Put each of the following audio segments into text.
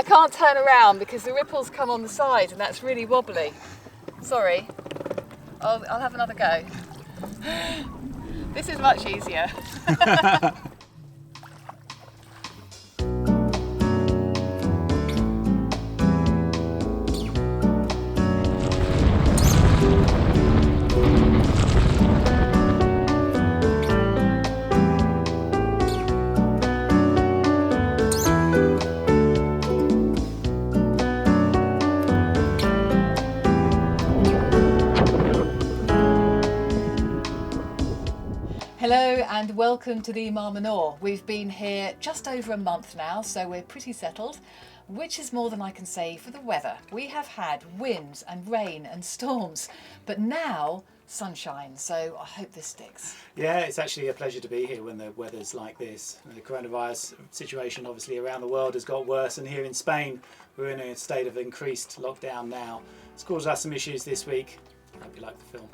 can't turn around because the ripples come on the side and that's really wobbly. Sorry. I'll have another go. This is much easier. Hello and welcome to the Mar Menor. We've been here just over a month now, so we're pretty settled, which is more than I can say for the weather. We have had winds and rain and storms, but now sunshine, so I hope this sticks. Yeah, it's actually a pleasure to be here when the weather's like this. The coronavirus situation obviously around the world has got worse, and here in Spain we're in a state of increased lockdown now. It's caused us some issues this week. I hope you like the film.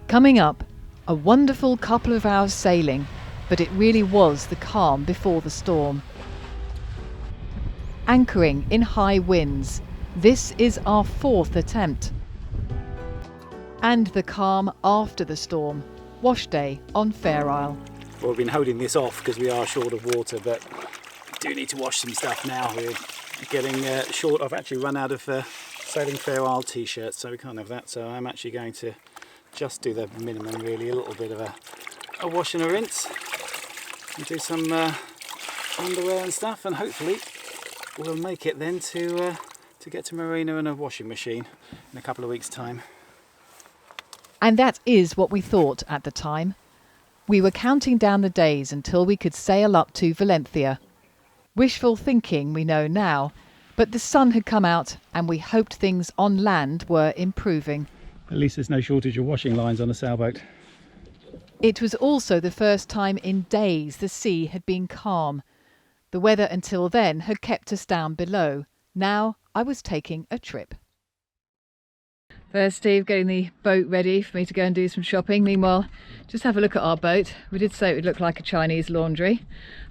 Coming up, a wonderful couple of hours sailing, but it really was the calm before the storm. Anchoring in high winds. This is our fourth attempt. And the calm after the storm. Wash day on Fair Isle. Well, we've been holding this off because we are short of water, but we do need to wash some stuff now. We're getting short. I've actually run out of Sailing Fair Isle t-shirts, so we can't have that. So I'm actually going to just do the minimum, really, a little bit of a wash and a rinse, and do some underwear and stuff, and hopefully we'll make it then to get to marina and a washing machine in a couple of weeks' time. And that is what we thought at the time. We were counting down the days until we could sail up to Valencia. Wishful thinking, we know now, but the sun had come out and we hoped things on land were improving. At least there's no shortage of washing lines on a sailboat. It was also the first time in days the sea had been calm. The weather until then had kept us down below. Now I was taking a trip. There's Steve getting the boat ready for me to go and do some shopping. Meanwhile, just have a look at our boat. We did say it would look like a Chinese laundry.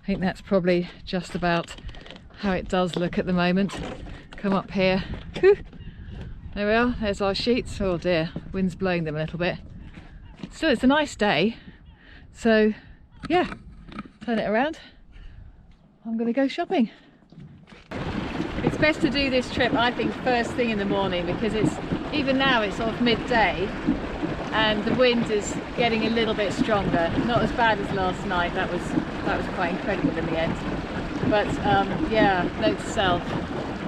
I think that's probably just about how it does look at the moment. Come up here. Whew. There we are, there's our sheets. Oh dear, wind's blowing them a little bit. Still, it's a nice day. So, yeah, turn it around. I'm going to go shopping. It's best to do this trip, I think, first thing in the morning, because even now it's sort of midday and the wind is getting a little bit stronger. Not as bad as last night. That was quite incredible in the end. But yeah, note to self,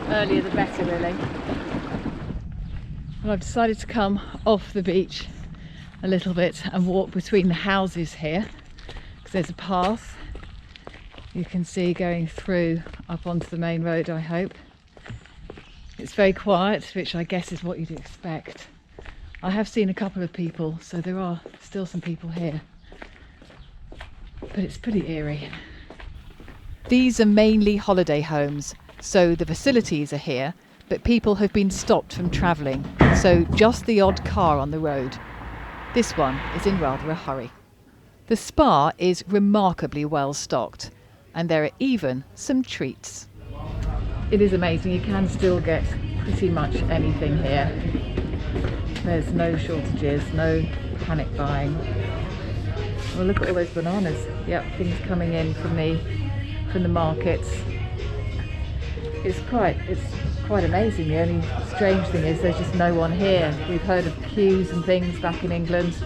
earlier the better, really. Well, I've decided to come off the beach a little bit and walk between the houses here, because there's a path you can see going through up onto the main road, I hope. It's very quiet, which I guess is what you'd expect. I have seen a couple of people, so there are still some people here, but it's pretty eerie. These are mainly holiday homes, so the facilities are here, but people have been stopped from travelling, so just the odd car on the road. This one is in rather a hurry. The spa is remarkably well stocked, and there are even some treats. It is amazing, you can still get pretty much anything here. There's no shortages, no panic buying. Well, look at all those bananas. Yep, things coming in from the markets. It's quite amazing. The only strange thing is there's just no one here. We've heard of queues and things back in England.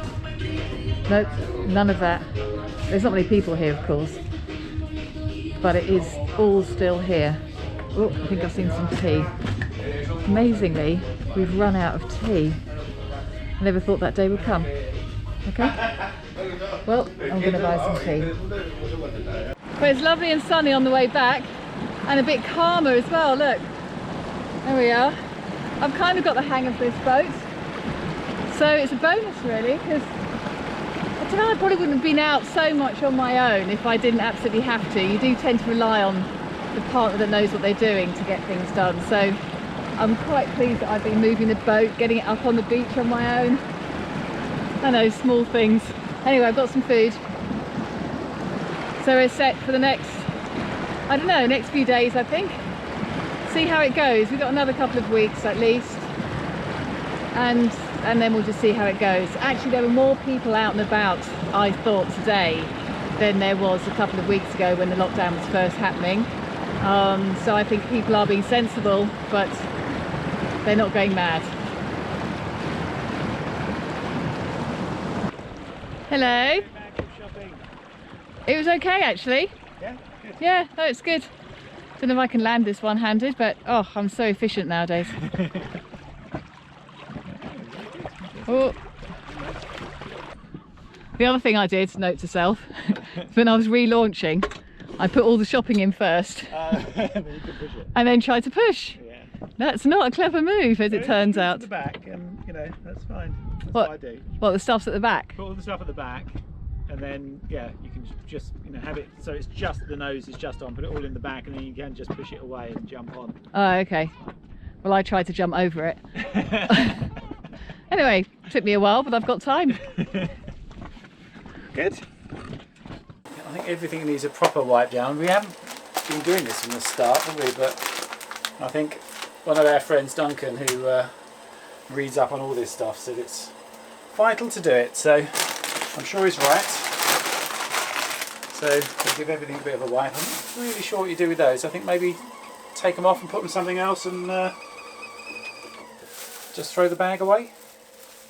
Nope, none of that. There's not many people here, of course, but it is all still here. Oh, I think I've seen some tea. Amazingly, we've run out of tea. I never thought that day would come. Okay, well, I'm going to buy some tea. But it's lovely and sunny on the way back, and a bit calmer as well. Look, there we are. I've kind of got the hang of this boat, so it's a bonus really, because I don't know, I probably wouldn't have been out so much on my own if I didn't absolutely have to. You do tend to rely on the partner that knows what they're doing to get things done, so I'm quite pleased that I've been moving the boat, getting it up on the beach on my own. I know, small things. Anyway, I've got some food, so we're set for the next, I don't know, next few days I think. see how it goes. We've got another couple of weeks at least, and then we'll just see how it goes. Actually, there were more people out and about, I thought, today than there was a couple of weeks ago when the lockdown was first happening. So I think people are being sensible, but they're not going mad. Hello. It was okay actually. Yeah, good. Yeah, no, it's good. Don't know if I can land this one-handed, but oh, I'm so efficient nowadays. Oh. The other thing I did, note to self, when I was relaunching, I put all the shopping in first and then tried to push. Yeah. That's not a clever move, as it turns out. At the back, and you know, that's fine. That's what I do. What, the stuff's at the back? Put all the stuff at the back, and then yeah, you can just, you know, have it so it's just the nose is just on. Put it all in the back, and then you can just push it away and jump on. Oh, okay. Well, I tried to jump over it. Anyway, took me a while, but I've got time. Good. I think everything needs a proper wipe down. We haven't been doing this from the start, have we? But I think one of our friends, Duncan, who reads up on all this stuff, said it's vital to do it. So I'm sure he's right. So we'll give everything a bit of a wipe. I'm not really sure what you do with those. I think maybe take them off and put them something else, and just throw the bag away.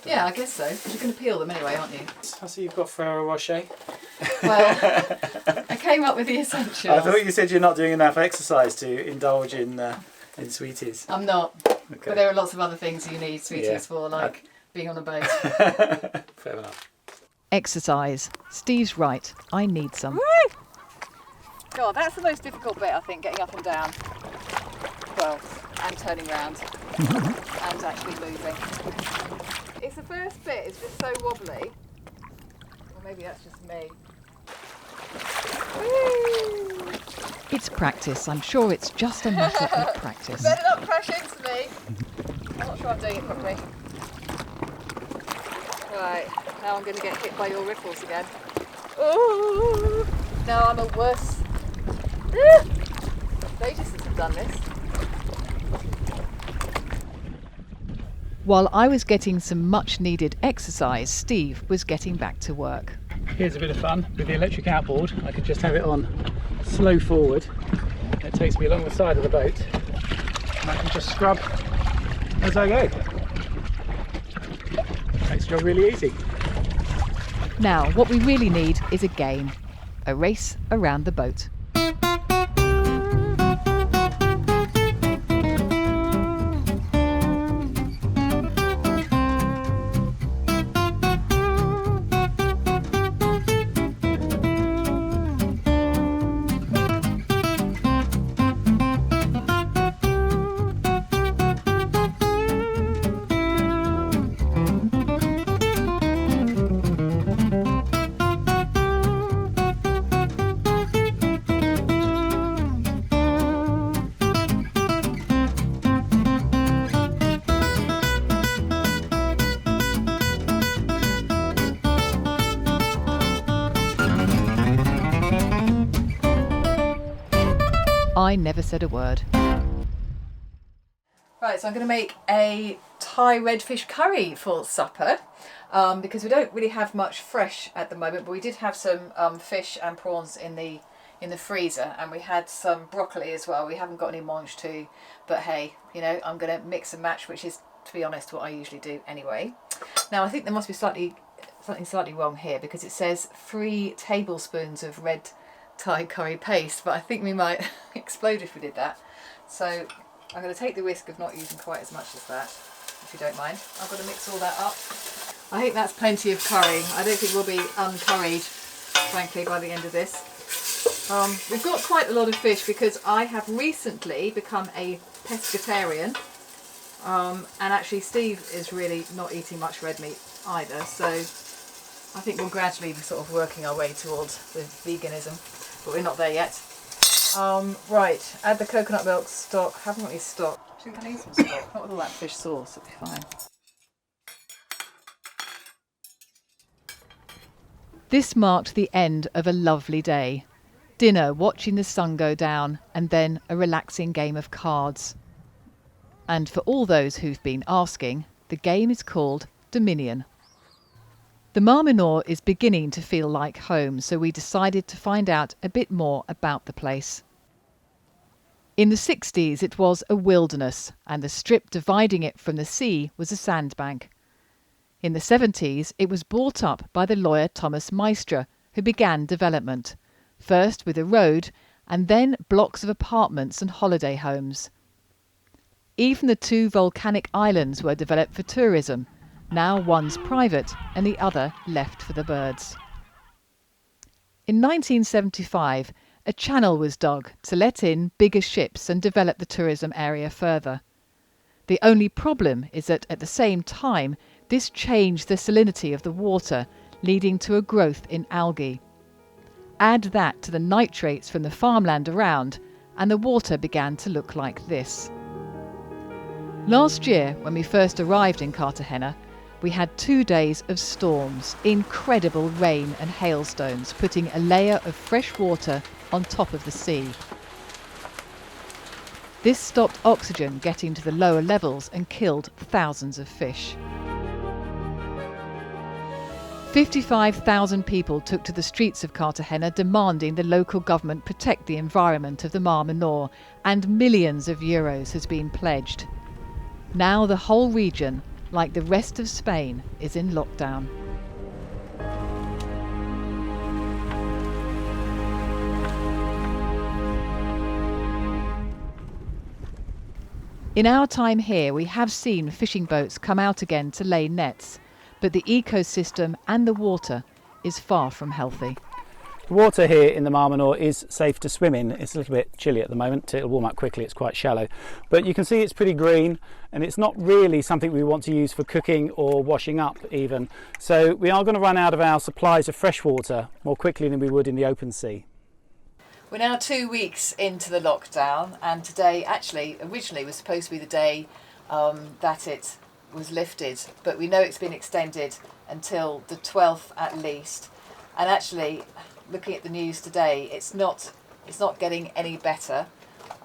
Yeah, I guess so. Because you're going to peel them anyway, aren't you? I see you've got Ferrero Rocher. Well, I came up with the essentials. I thought you said you're not doing enough exercise to indulge in sweeties. I'm not. Okay. But there are lots of other things you need sweeties for, like being on a boat. Fair enough. Exercise. Steve's right. I need some. Woo! God, that's the most difficult bit, I think, getting up and down. Well, and turning round. And actually moving. It's the first bit, it's just so wobbly. Or maybe that's just me. Woo! It's practice. I'm sure it's just a matter of practice. Better not crash into me. I'm not sure I'm doing it properly. Right, now I'm going to get hit by your ripples again. Ooh! Now I'm a worse. Ages since I've done this. While I was getting some much needed exercise, Steve was getting back to work. Here's a bit of fun with the electric outboard. I could just have it on slow forward. It takes me along the side of the boat, and I can just scrub as I go. Makes the job really easy. Now, what we really need is a game. A race around the boat. I never said a word. Right, so I'm going to make a Thai red fish curry for supper because we don't really have much fresh at the moment, but we did have some fish and prawns in the freezer, and we had some broccoli as well. We haven't got any mange too, but hey, you know, I'm going to mix and match, which is, to be honest, what I usually do anyway. Now I think there must be something slightly wrong here because it says 3 tablespoons of red Thai curry paste, but I think we might explode if we did that. So I'm going to take the risk of not using quite as much as that, if you don't mind. I've got to mix all that up. I think that's plenty of curry. I don't think we'll be uncurried, frankly, by the end of this. We've got quite a lot of fish because I have recently become a pescatarian, and actually Steve is really not eating much red meat either, so I think we'll gradually be sort of working our way towards the veganism, but we're not there yet. Right, add the coconut milk stock. Haven't got any stock. I think I need some stock. Not with all that fish sauce, it'll be fine. This marked the end of a lovely day. dinner watching the sun go down, and then a relaxing game of cards. And for all those who've been asking, the game is called Dominion. The Mar Menor is beginning to feel like home, so we decided to find out a bit more about the place. In the 60s it was a wilderness, and the strip dividing it from the sea was a sandbank. In the 70s it was bought up by the lawyer Thomas Maistre, who began development, first with a road and then blocks of apartments and holiday homes. Even the 2 volcanic islands were developed for tourism. Now one's private and the other left for the birds. In 1975, a channel was dug to let in bigger ships and develop the tourism area further. The only problem is that at the same time, this changed the salinity of the water, leading to a growth in algae. Add that to the nitrates from the farmland around, and the water began to look like this. Last year, when we first arrived in Cartagena, we had 2 days of storms, incredible rain and hailstones, putting a layer of fresh water on top of the sea. This stopped oxygen getting to the lower levels and killed thousands of fish. 55,000 people took to the streets of Cartagena demanding the local government protect the environment of the Mar Menor, and millions of euros has been pledged. Now the whole region, like the rest of Spain, is in lockdown. In our time here, we have seen fishing boats come out again to lay nets, but the ecosystem and the water is far from healthy. The water here in the Mar Menor is safe to swim in. It's a little bit chilly at the moment. It'll warm up quickly. It's quite shallow, but you can see it's pretty green, and it's not really something we want to use for cooking or washing up even. So we are going to run out of our supplies of fresh water more quickly than we would in the open sea. We're now 2 weeks into the lockdown, and today actually originally was supposed to be the day that it was lifted, but we know it's been extended until the 12th at least. And actually, looking at the news today, it's not getting any better.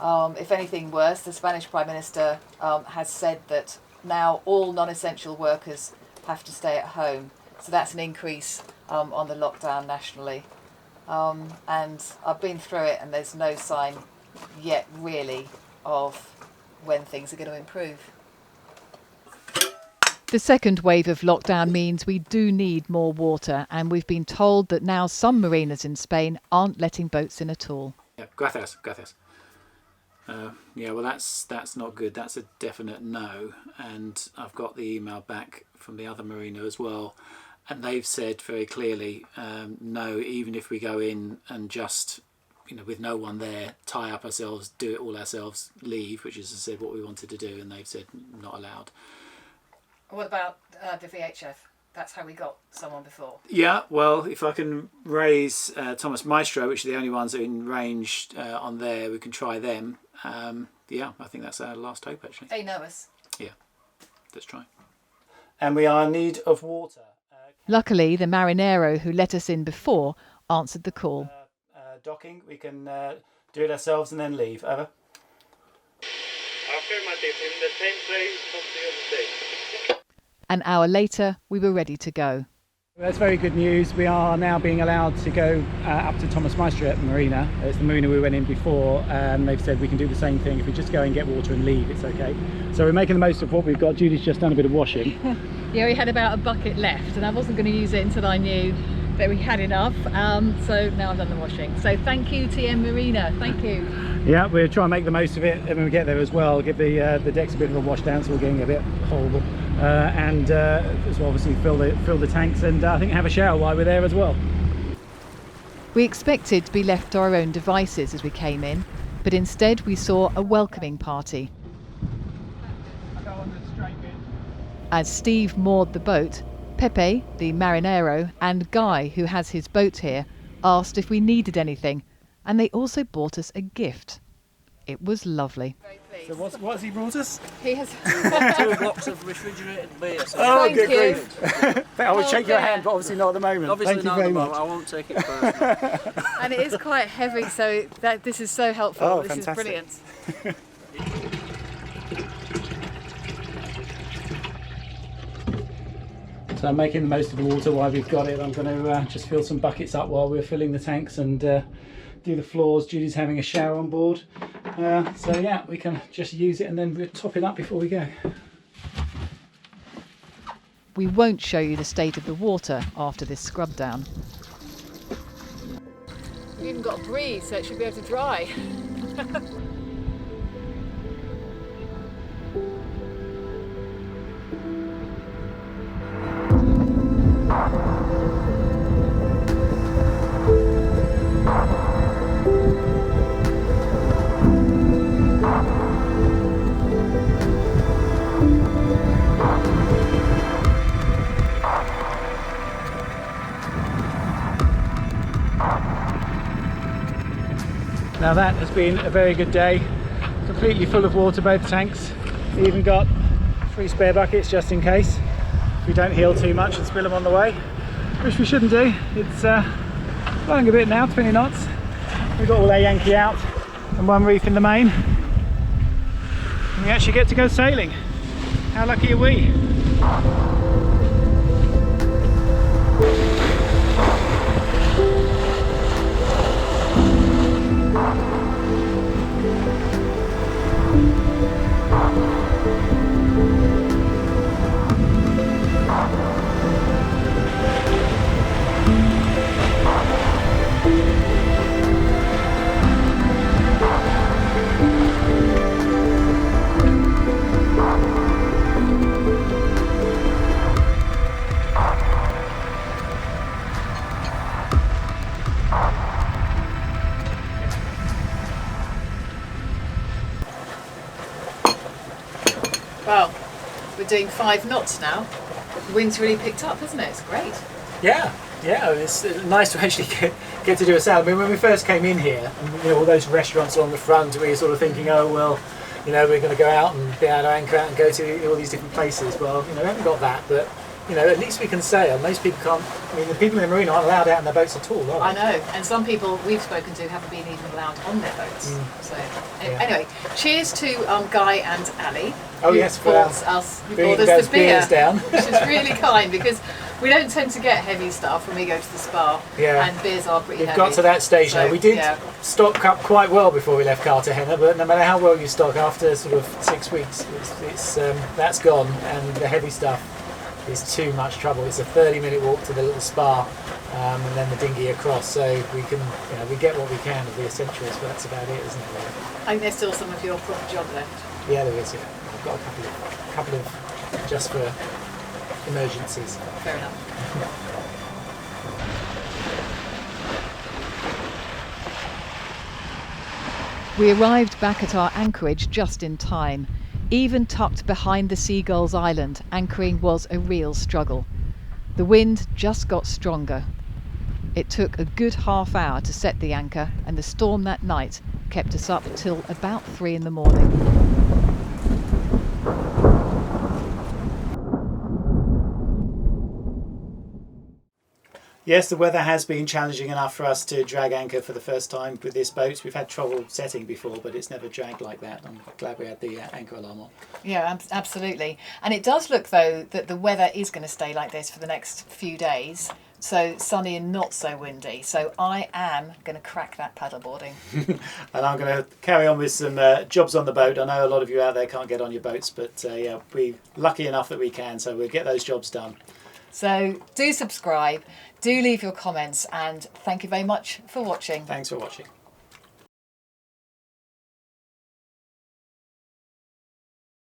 If anything worse, the Spanish Prime Minister has said that now all non-essential workers have to stay at home. So that's an increase on the lockdown nationally. And I've been through it, and there's no sign yet really of when things are going to improve. The second wave of lockdown means we do need more water, and we've been told that now some marinas in Spain aren't letting boats in at all. Yeah, gracias. Yeah, well, that's not good. That's a definite no. And I've got the email back from the other marina as well, and they've said very clearly, no, even if we go in and just, with no one there, tie up ourselves, do it all ourselves, leave, which is, as I said, what we wanted to do, and they've said not allowed. What about the VHF? That's how we got someone before. Yeah, well, if I can raise Thomas Maistre, which are the only ones in range on there, we can try them. Yeah, I think that's our last hope, actually. They know us. Yeah, let's try. And we are in need of water. Luckily, the marinero who let us in before answered the call. Docking, we can do it ourselves and then leave. Over. Affirmative, in the same place of the other day. An hour later, we were ready to go. That's very good news. We are now being allowed to go up to Thomas Maistre at the marina. It's the marina we went in before, and they've said we can do the same thing. If we just go and get water and leave, it's okay. So we're making the most of what we've got. Judy's just done a bit of washing. Yeah, we had about a bucket left, and I wasn't going to use it until I knew that we had enough. So now I've done the washing. So thank you, TM Marina. Thank you. Yeah, we'll try and make the most of it, and when we get there as well, give the decks a bit of a wash down, so we're getting a bit horrible. And as well, obviously fill the tanks, and I think have a shower while we're there as well. We expected to be left to our own devices as we came in, but instead we saw a welcoming party. As Steve moored the boat, Pepe, the marinero, and Guy, who has his boat here, asked if we needed anything, and they also bought us a gift. It was lovely. So what has he brought us? He has. 2 blocks of refrigerated beer. So Oh, Thank good you. grief. I would shake your dear. hand, but obviously not at the moment. obviously Thank you not very at the much. moment. I won't take it personally. And it is quite heavy, so this is so helpful. Oh, this fantastic. is brilliant. So I'm making the most of the water while we've got it. I'm going to just fill some buckets up while we're filling the tanks and do the floors. Judy's having a shower on board. So yeah, we can just use it and then we'll top it up before we go. We won't show you the state of the water after this scrub down. We've even got a breeze, so it should be able to dry. Now that has been a very good day. Completely full of water, both tanks. We even got 3 spare buckets just in case we don't heal too much and spill them on the way, which we shouldn't do. It's blowing a bit now, 20 knots. We've got all our Yankee out and 1 reef in the main. And we actually get to go sailing. How lucky are we? Well, we're doing 5 knots now. The wind's really picked up, hasn't it? It's great. Yeah, it's nice to actually get to do a sail. I mean, when we first came in here, and, all those restaurants along the front, we were sort of thinking, oh well, we're going to go out and be able to anchor out and go to all these different places. Well, we haven't got that, but at least we can sail. Most people can't. I mean, the people in the marina aren't allowed out in their boats at all, are I they? know, and some people we've spoken to haven't been even allowed on their boats. So anyway, cheers to Guy and Ali. Oh who yes, for bought us bringing the those beer, beers down. which is really kind because we don't tend to get heavy stuff when we go to the spa, and beers are pretty We've heavy. got to that stage now. So, We did yeah. stock up quite well before we left Cartagena, but no matter how well you stock, after sort of 6 weeks, it's that's gone, and the heavy stuff is too much trouble. It's a 30-minute walk to the little spa, and then the dinghy across. So we can, we get what we can of the essentials, but that's about it, isn't it? Really? I think there's still some of your proper job left. Yeah, there is. Yeah, I've got a couple of just for emergencies. Fair enough. We arrived back at our anchorage just in time. Even tucked behind the Seagulls Island, anchoring was a real struggle. The wind just got stronger. It took a good half hour to set the anchor, and the storm that night kept us up till about 3 in the morning. Yes, the weather has been challenging enough for us to drag anchor for the first time with this boat. We've had trouble setting before, but it's never dragged like that. I'm glad we had the anchor alarm on. Yeah, absolutely. And it does look, though, that the weather is going to stay like this for the next few days. So sunny and not so windy. So I am going to crack that paddleboarding. And I'm going to carry on with some jobs on the boat. I know a lot of you out there can't get on your boats, but yeah, we're lucky enough that we can. So we'll get those jobs done. So do subscribe, do leave your comments, and thank you very much for watching. Thanks for watching.